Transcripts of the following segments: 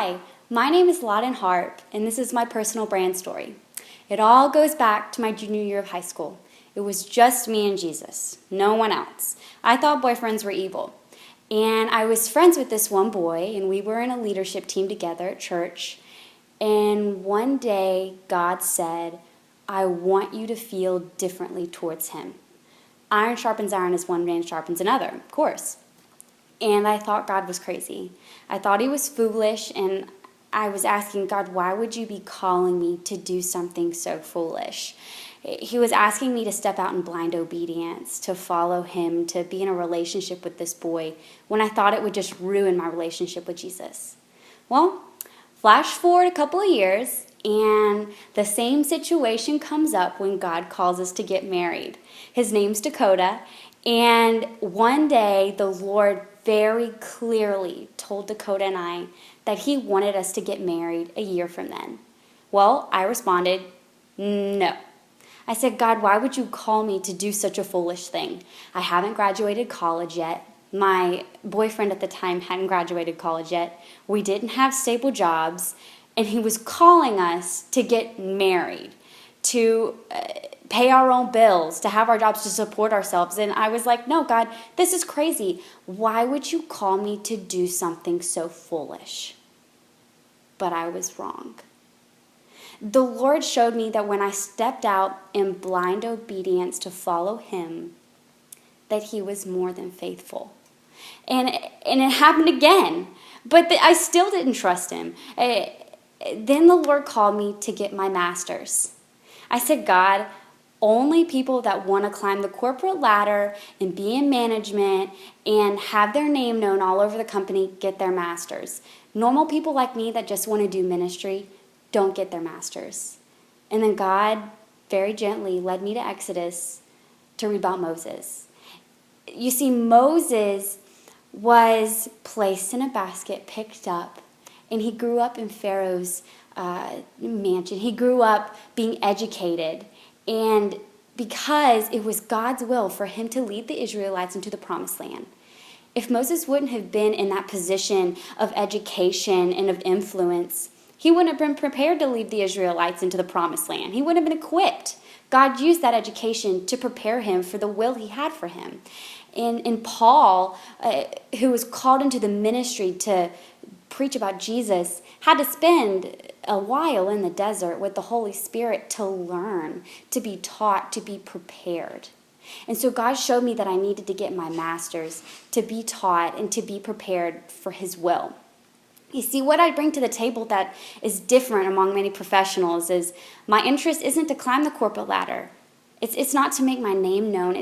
Hi, my name is Lodden Harp, and this is my personal brand story. It all goes back to my junior year of high school. It was just me and Jesus, no one else. I thought boyfriends were evil. And I was friends with this one boy, and we were in a leadership team together at church. And one day, God said, I want you to feel differently towards him. Iron sharpens iron as one man sharpens another, of course. And I thought God was crazy. I thought he was foolish, and I was asking God, why would you be calling me to do something so foolish? He was asking me to step out in blind obedience, to follow him, to be in a relationship with this boy, when I thought it would just ruin my relationship with Jesus. Well, flash forward a couple of years, and the same situation comes up when God calls us to get married. His name's Dakota, and one day the Lord very clearly told Dakota and I that he wanted us to get married a year from then. Well, I responded, no. I said, God, why would you call me to do such a foolish thing? I haven't graduated college yet. My boyfriend at the time hadn't graduated college yet. We didn't have stable jobs. And he was calling us to get married, to pay our own bills, to have our jobs, to support ourselves. And I was like, no, God, this is crazy. Why would you call me to do something so foolish? But I was wrong. The Lord showed me that when I stepped out in blind obedience to follow him, that he was more than faithful. And it happened again. But I still didn't trust him. Then the Lord called me to get my master's. I said, God, only people that want to climb the corporate ladder and be in management and have their name known all over the company get their master's. Normal people like me that just want to do ministry don't get their master's. And then God very gently led me to Exodus to read about Moses. You see, Moses was placed in a basket, picked up, and he grew up in Pharaoh's mansion. He grew up being educated. And because it was God's will for him to lead the Israelites into the promised land. If Moses wouldn't have been in that position of education and of influence, he wouldn't have been prepared to lead the Israelites into the promised land. He wouldn't have been equipped. God used that education to prepare him for the will he had for him. And Paul, who was called into the ministry to preach about Jesus, had to spend a while in the desert with the Holy Spirit to learn, to be taught, to be prepared. And so God showed me that I needed to get my master's to be taught and to be prepared for his will. You see, what I bring to the table that is different among many professionals is my interest isn't to climb the corporate ladder. It's not to make my name known.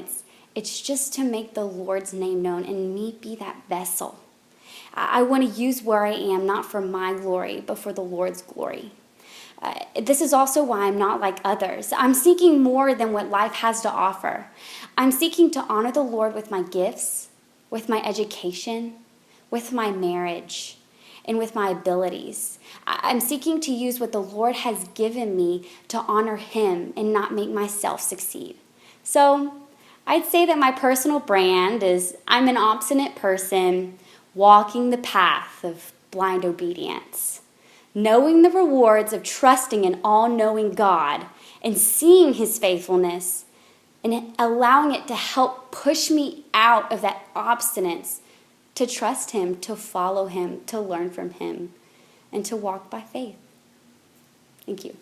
It's just to make the Lord's name known and me be that vessel. I want to use where I am, not for my glory, but for the Lord's glory. This is also why I'm not like others. I'm seeking more than what life has to offer. I'm seeking to honor the Lord with my gifts, with my education, with my marriage, and with my abilities. I'm seeking to use what the Lord has given me to honor him and not make myself succeed. So I'd say that my personal brand is I'm an obstinate person walking the path of blind obedience, knowing the rewards of trusting an all-knowing God and seeing his faithfulness and allowing it to help push me out of that obstinance to trust him, to follow him, to learn from him, and to walk by faith. Thank you.